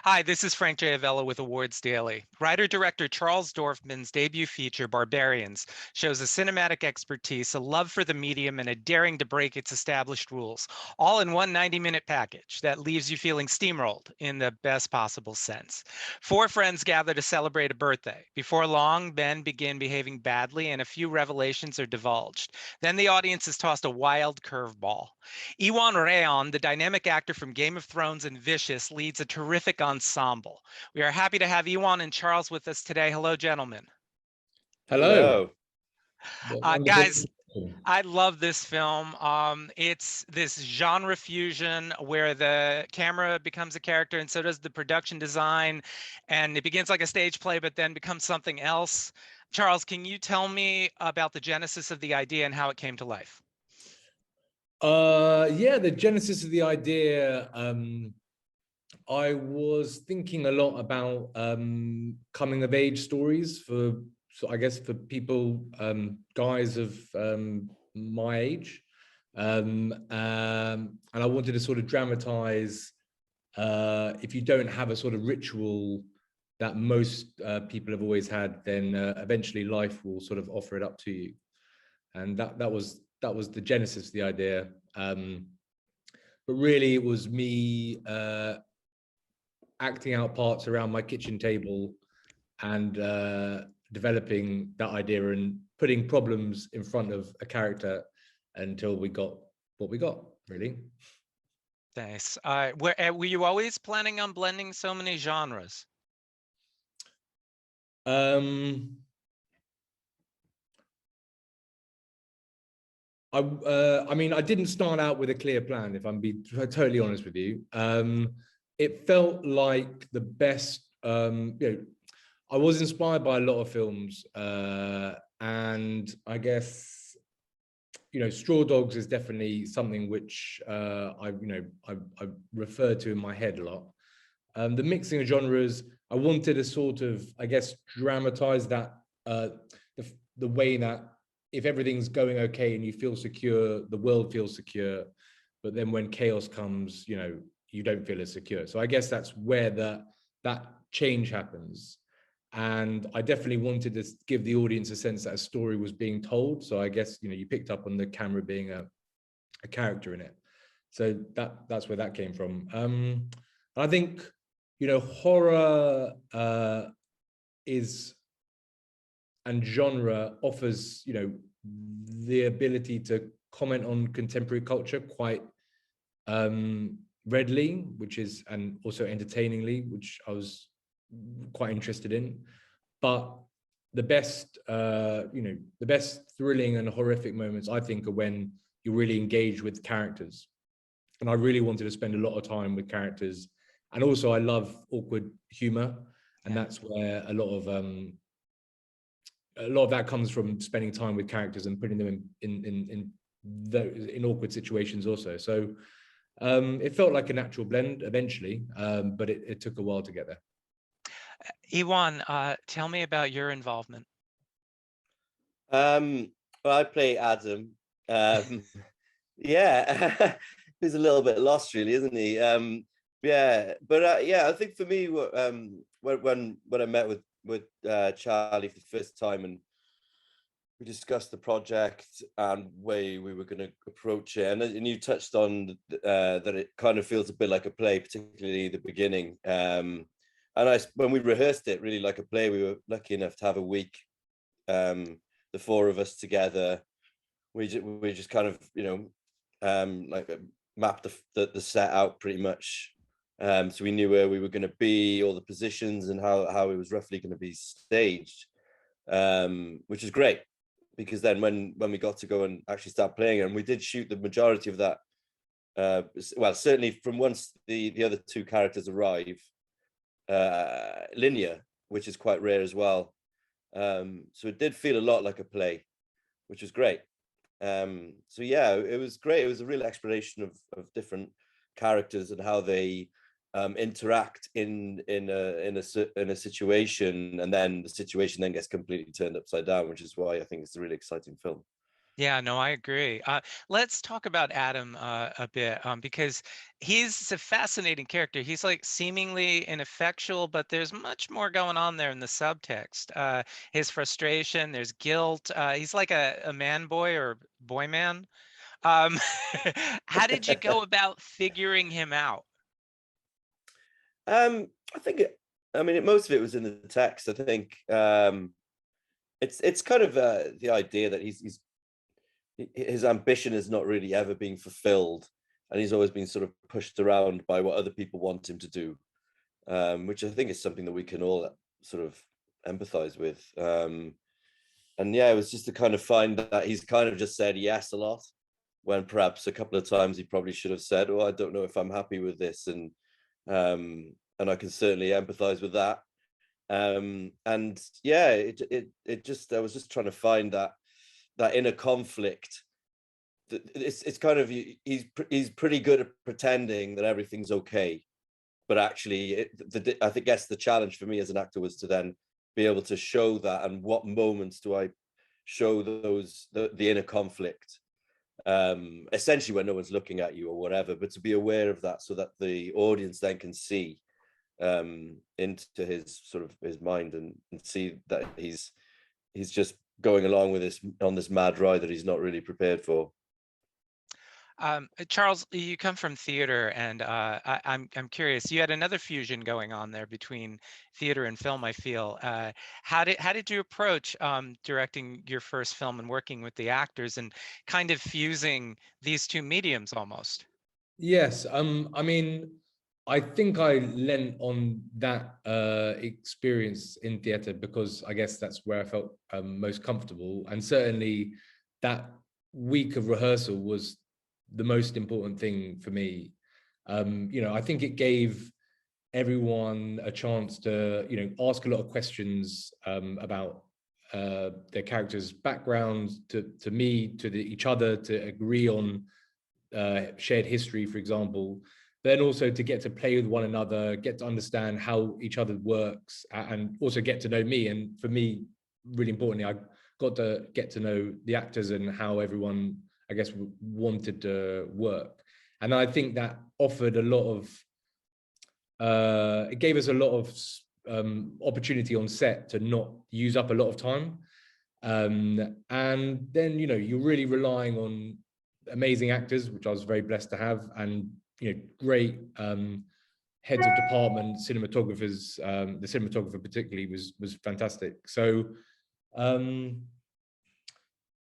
Hi, this is Frank J. Avella with Awards Daily. Writer-director Charles Dorfman's debut feature, Barbarians, shows a cinematic expertise, a love for the medium, and a daring to break its established rules, all in one 90-minute package that leaves you feeling steamrolled in the best possible sense. Four friends gather to celebrate a birthday. Before long, men begin behaving badly, and a few revelations are divulged. Then the audience is tossed a wild curveball. Iwan Rheon, the dynamic actor from Game of Thrones and Vicious, leads a terrific ensemble. We are happy to have Iwan and Charles with us today. Hello, gentlemen. Hello. Hello. Guys, I love this film. It's this genre fusion where the camera becomes a character and so does the production design. And it begins like a stage play, but then becomes something else. Charles, can you tell me about the genesis of the idea and how it came to life? Yeah, the genesis of the idea, I was thinking a lot about coming of age stories for, so I guess, for people, guys of my age. And I wanted to sort of dramatize, if you don't have a sort of ritual that most people have always had, then eventually life will sort of offer it up to you. And that was the genesis of the idea. But really it was me acting out parts around my kitchen table and developing that idea and putting problems in front of a character until we got what we got, really. Nice. Were you always planning on blending so many genres? I mean, I didn't start out with a clear plan, if I'm being totally honest with you. It felt like the best, I was inspired by a lot of films, and I guess, Straw Dogs is definitely something which I refer to in my head a lot. The mixing of genres, I wanted to sort of, I guess, dramatize that, the way that if everything's going okay and you feel secure, the world feels secure, but then when chaos comes, you don't feel as secure. So I guess that's where that change happens. And I definitely wanted to give the audience a sense that a story was being told. So I guess, you picked up on the camera being a character in it. So that's where that came from. I think, horror and genre offers, the ability to comment on contemporary culture quite readily, and also entertainingly, which I was quite interested in. But the best, the best thrilling and horrific moments, I think, are when you really engage with characters. And I really wanted to spend a lot of time with characters. And also I love awkward humor. And that's where a lot of that comes from spending time with characters and putting them in awkward situations also. So it felt like a natural blend eventually, but it took a while to get there. Iwan, tell me about your involvement. Well, I play Adam. Yeah, he's a little bit lost, really, isn't he? Yeah, but yeah, I think for me, when I met with Charlie for the first time and we discussed the project and way we were going to approach it, and you touched on that it kind of feels a bit like a play, particularly the beginning. And when we rehearsed it really like a play, we were lucky enough to have a week, the four of us together. We just kind of like mapped the set out pretty much. So we knew where we were going to be, all the positions, and how it was roughly going to be staged, which is great, because then when we got to go and actually start playing it, and we did shoot the majority of that, well, certainly from once the other two characters arrive, linear, which is quite rare as well. So it did feel a lot like a play, which was great. So yeah, it was great. It was a real exploration of different characters and how they interact in a situation, and then the situation then gets completely turned upside down, which is why I think it's a really exciting film. Yeah, no, I agree. Let's talk about Adam a bit, because he's a fascinating character. He's like seemingly ineffectual, but there's much more going on there in the subtext. His frustration, there's guilt. He's like a man boy or boy man. Um, how did you go about figuring him out? I think I mean, most of it was in the text. I think it's kind of the idea that his ambition is not really ever being fulfilled, and he's always been sort of pushed around by what other people want him to do, which I think is something that we can all sort of empathize with. And yeah, it was just to kind of find that he's kind of just said yes a lot, when perhaps a couple of times he probably should have said, "Oh, I don't know if I'm happy with this," and I can certainly empathize with that. And yeah, it just, I was just trying to find that inner conflict. It's kind of, he's pretty good at pretending that everything's okay, but actually I think that's the challenge for me as an actor, was to then be able to show that, and what moments do I show the inner conflict, essentially when no one's looking at you or whatever, but to be aware of that so that the audience then can see into his sort of his mind, and see that he's just going along with this on this mad ride that he's not really prepared for. Charles, you come from theater, and I'm curious. You had another fusion going on there between theater and film, I feel. How did you approach directing your first film and working with the actors and kind of fusing these two mediums almost? Yes, I mean, I think I lent on that experience in theatre because I guess that's where I felt most comfortable, and certainly that week of rehearsal was the most important thing for me. You know, I think it gave everyone a chance to, you know, ask a lot of questions about their characters' backgrounds, to me, each other, to agree on shared history, for example, then also to get to play with one another, get to understand how each other works, and also get to know me. And for me, really importantly, I got to get to know the actors and how everyone, I guess, wanted to work. And I think that offered a lot of, it gave us a lot of opportunity on set to not use up a lot of time. And then, you know, you're really relying on amazing actors, which I was very blessed to have, and, you know, great heads of department, cinematographers. The cinematographer particularly was fantastic. So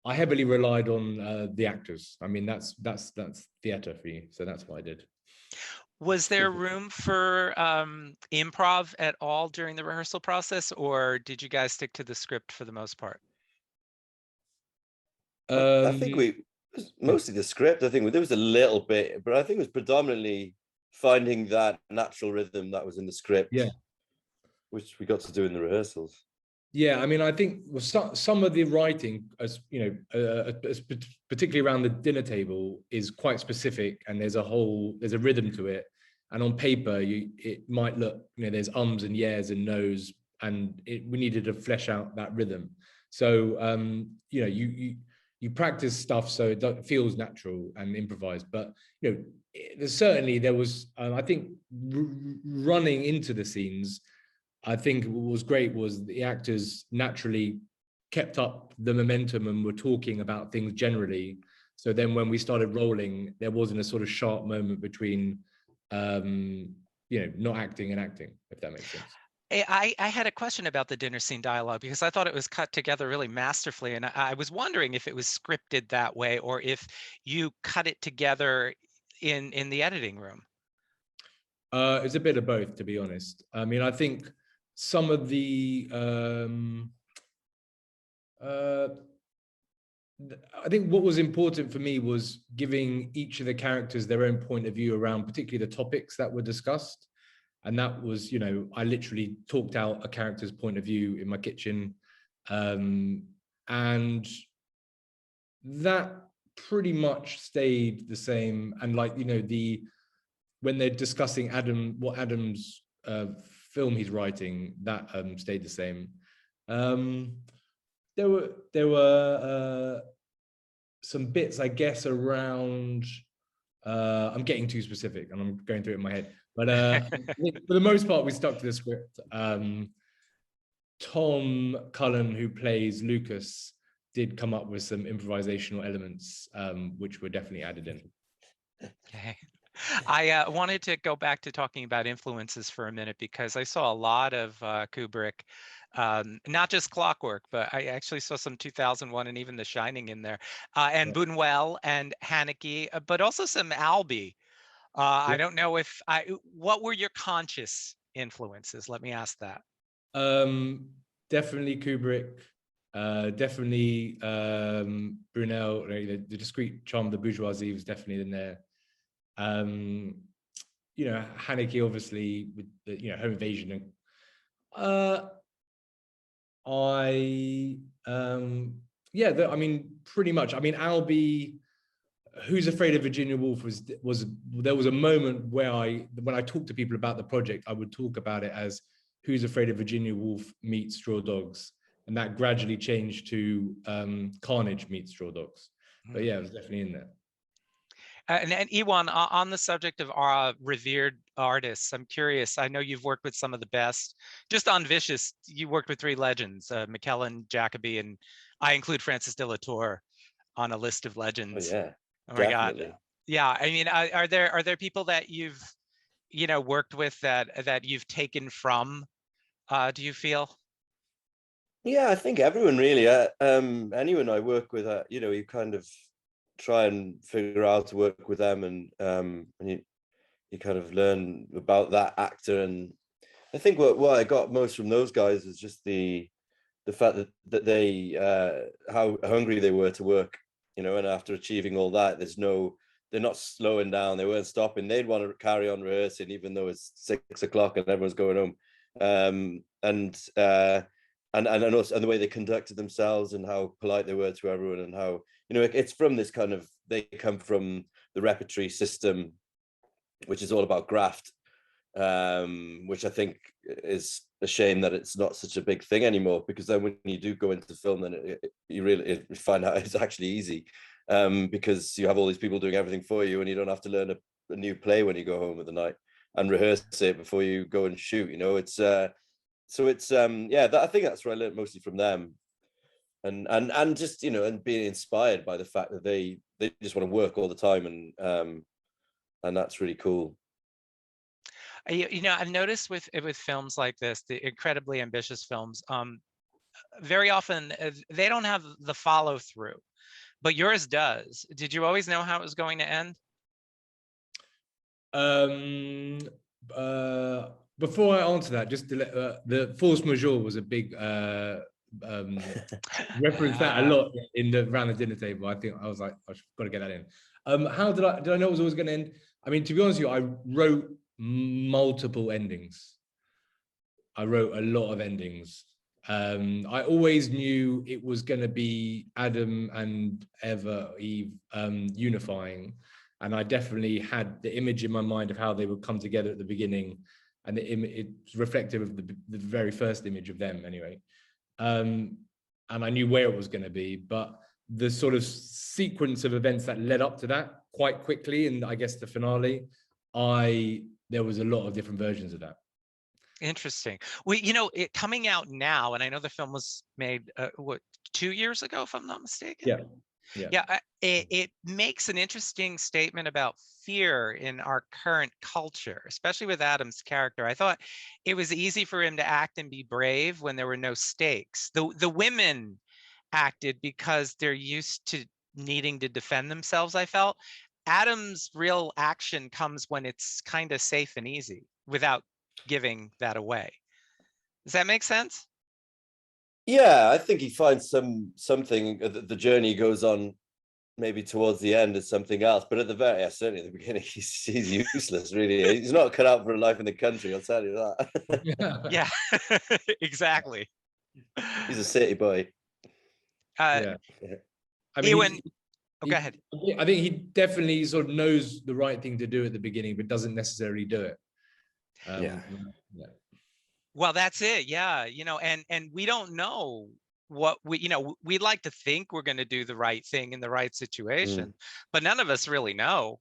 I heavily relied on the actors. I mean, that's theater for you. So that's what I did. Was there room for improv at all during the rehearsal process, or did you guys stick to the script for the most part? I think we mostly the script. I think there was a little bit, but I think it was predominantly finding that natural rhythm that was in the script, yeah, which we got to do in the rehearsals. yeah. I mean, I think some of the writing, as you know, particularly around the dinner table, is quite specific, and there's a rhythm to it. And on paper, it might look, you know, there's ums and yes and nos, and we needed to flesh out that rhythm. So you know, you practice stuff so it feels natural and improvised. But you know, there was I think running into the scenes, I think what was great was the actors naturally kept up the momentum and were talking about things generally. So then when we started rolling, there wasn't a sort of sharp moment between you know, not acting and acting, if that makes sense. I had a question about the dinner scene dialogue because I thought it was cut together really masterfully, and I was wondering if it was scripted that way or if you cut it together in the editing room. It's a bit of both, to be honest. I mean, I think some of the I think what was important for me was giving each of the characters their own point of view around particularly the topics that were discussed. And that was, you know, I literally talked out a character's point of view in my kitchen. And that pretty much stayed the same. And like, you know, when they're discussing Adam's film he's writing, that stayed the same. There were some bits, I guess, around. I'm getting too specific, and I'm going through it in my head. But for the most part, we stuck to the script. Tom Cullen, who plays Lucas, did come up with some improvisational elements, which were definitely added in. Okay. I wanted to go back to talking about influences for a minute, because I saw a lot of Kubrick, not just Clockwork, but I actually saw some 2001 and even The Shining in there, and Buñuel and Haneke, but also some Albee. I don't know if what were your conscious influences? Let me ask that. Definitely Kubrick, definitely Brunel. The discreet charm of the bourgeoisie was definitely in there. You know, Haneke, obviously, with the, you know, home invasion. And I mean, pretty much. I mean, Albee, Who's Afraid of Virginia Woolf was there was a moment where when I talked to people about the project, I would talk about it as Who's Afraid of Virginia Woolf meets Straw Dogs, and that gradually changed to Carnage meets Straw Dogs. But yeah, it was definitely in there. And Iwan, on the subject of revered artists, I'm curious. I know you've worked with some of the best. Just on Vicious, you worked with three legends: McKellen, Jacobi, and I include Francis de la Tour on a list of legends. Oh, yeah, oh my definitely. God. Yeah, I mean, are there people that you've worked with that you've taken from? Do you feel? Yeah, I think everyone really. Anyone I work with, you know, you kind of try and figure out to work with them, and you kind of learn about that actor. And I think what I got most from those guys is just the fact that they how hungry they were to work, you know, and after achieving all that, they're not slowing down, they weren't stopping. They'd want to carry on rehearsing even though it's 6 o'clock and everyone's going home. And also, and the way they conducted themselves and how polite they were to everyone, and how, you know, it's from this kind of, they come from the repertory system, which is all about graft, which I think is a shame that it's not such a big thing anymore, because then when you do go into film, then you really find out it's actually easy, because you have all these people doing everything for you, and you don't have to learn a new play when you go home at the night and rehearse it before you go and shoot. You know, it's so it's yeah, I think that's what I learned mostly from them, and just, you know, and being inspired by the fact that they just want to work all the time, and that's really cool. You know, I've noticed with films like this, the incredibly ambitious films, very often they don't have the follow through, but yours does. Did you always know how it was going to end? Before I answer that, just to let, the force majeure was a big reference that a lot around the dinner table. I think I was like, I've got to get that in. How did I know it was always going to end? I mean, to be honest with you, I wrote multiple endings. I wrote a lot of endings. I always knew it was going to be Adam and Eve unifying, and I definitely had the image in my mind of how they would come together at the beginning, and it's reflective of the very first image of them anyway. And I knew where it was going to be, but the sort of sequence of events that led up to that quite quickly, and I guess the finale, there was a lot of different versions of that. Interesting. Well, you know, it coming out now, and I know the film was made 2 years ago, if I'm not mistaken. Yeah. It makes an interesting statement about fear in our current culture, especially with Adam's character. I thought it was easy for him to act and be brave when there were no stakes. The women acted because they're used to needing to defend themselves, I felt. Adam's real action comes when it's kind of safe and easy without giving that away. Does that make sense? Yeah, I think he finds something. The journey goes on maybe towards the end is something else, but at the very, certainly at the beginning, he's useless, really. He's not cut out for a life in the country, I'll tell you that. Yeah, exactly. He's a city boy. Yeah. I mean, Ewan, go ahead. I think he definitely sort of knows the right thing to do at the beginning, but doesn't necessarily do it. Yeah. Well, that's it. Yeah, you know, and we don't know what we, you know, we like to think we're going to do the right thing in the right situation, but none of us really know.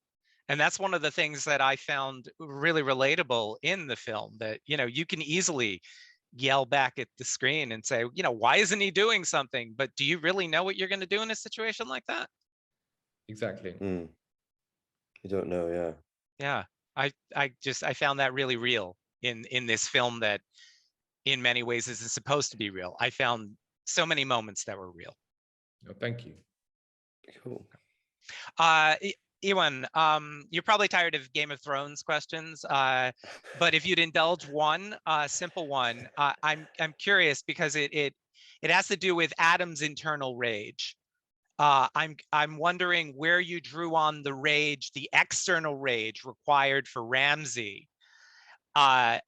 And that's one of the things that I found really relatable in the film, that, you know, you can easily yell back at the screen and say, you know, why isn't he doing something? But do you really know what you're going to do in a situation like that? Exactly. You don't know, yeah. Yeah. I found that really real in this film that in many ways isn't supposed to be real. I found so many moments that were real. Oh, thank you. Cool. Iwan, you're probably tired of Game of Thrones questions, but if you'd indulge one, simple one, I'm curious because it has to do with Adam's internal rage. I'm wondering where you drew on the rage, the external rage required for Ramsay, and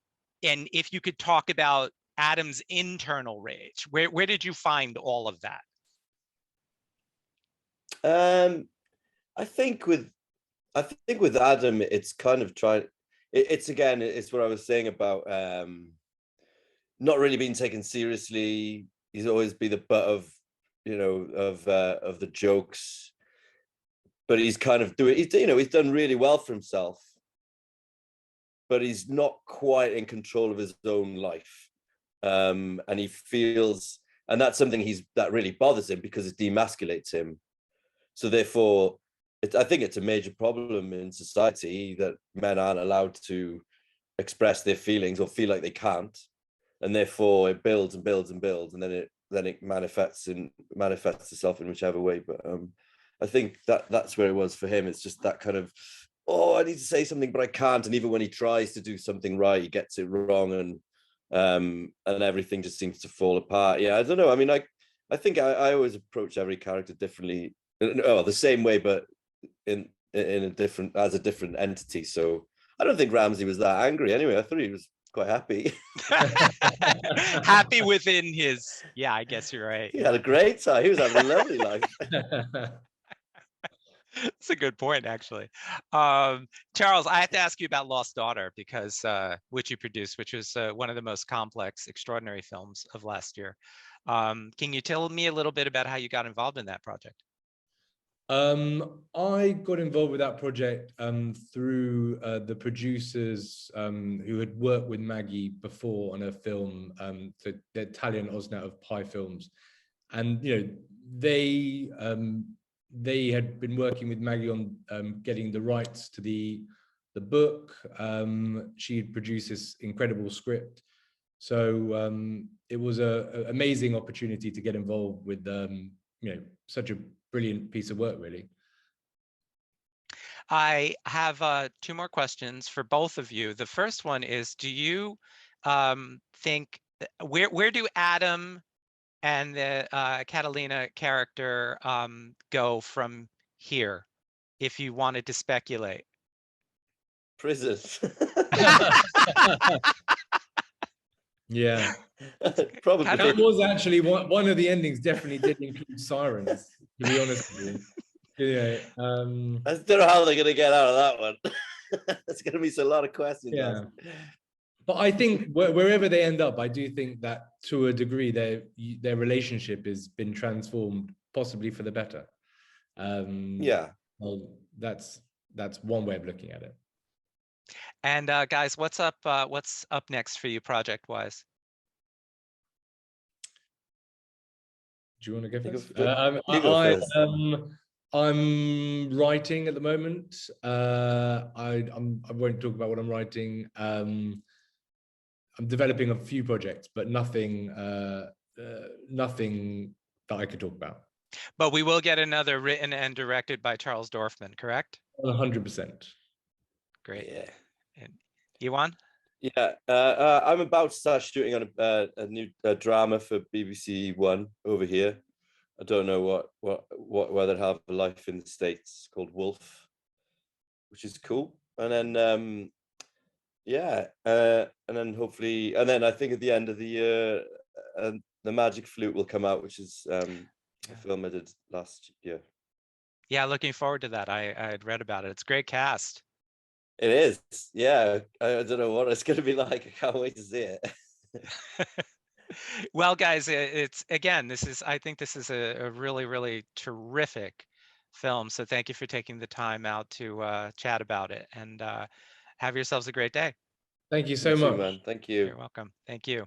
if you could talk about Adam's internal rage, where did you find all of that? I think with Adam, it's kind of trying. It's again, it's what I was saying about not really being taken seriously. He's always been the butt of, you know, of the jokes, but he's kind of doing. He's done really well for himself, but he's not quite in control of his own life, and he feels, and that's something that really bothers him because it demasculates him. So therefore, I think it's a major problem in society that men aren't allowed to express their feelings or feel like they can't, and therefore it builds and builds and builds, and then it manifests itself in whichever way. But I think that's where it was for him. It's just that kind of, oh, I need to say something, but I can't. And even when he tries to do something right, he gets it wrong, and everything just seems to fall apart. Yeah, I don't know. I mean, I think I always approach every character differently. Oh, the same way, but in a different entity. So I don't think Ramsay was that angry anyway. I thought he was quite happy. Happy within his, yeah, I guess you're right. He had a great time. He was having a lovely life. That's a good point, actually. Charles, I have to ask you about Lost Daughter, because which you produced, which was one of the most complex, extraordinary films of last year. Can you tell me a little bit about how you got involved in that project? I got involved with that project through the producers who had worked with Maggie before on a film, the Italian Osnat of Pi Films, and they had been working with Maggie on getting the rights to the book. She had produced this incredible script, so it was an amazing opportunity to get involved with such a brilliant piece of work, really. I have two more questions for both of you. The first one is, do you think, where do Adam and the Catalina character go from here, if you wanted to speculate? Prison. Yeah. Probably. That was actually one of the endings. Definitely did include sirens, to be honest with you. Yeah. I don't know how they're going to get out of that one. There's going to be a lot of questions. Yeah. But I think wherever they end up, I do think that to a degree their relationship has been transformed, possibly for the better. Yeah. Well, that's one way of looking at it. And guys, what's up next for you project-wise? Do you want to go first? You go first. I'm writing at the moment. I won't talk about what I'm writing. I'm developing a few projects, but nothing that I could talk about. But we will get another written and directed by Charles Dorfman, correct? 100%. Great. Yeah. And Iwan? Yeah, I'm about to start shooting on a new drama for BBC One over here. I don't know whether it'll have a life in the States, called Wolf, which is cool. And then yeah, and then hopefully, and then I think at the end of the year, The Magic Flute will come out, which is a film I did last year. Yeah, looking forward to that. I had read about it. It's a great cast. It is, yeah. I don't know what it's going to be like. I can't wait to see it. Well, guys, it's again, I think this is a really, really terrific film. So thank you for taking the time out to chat about it, and have yourselves a great day. Thank you You so too, much. man. Thank you. You're welcome. Thank you.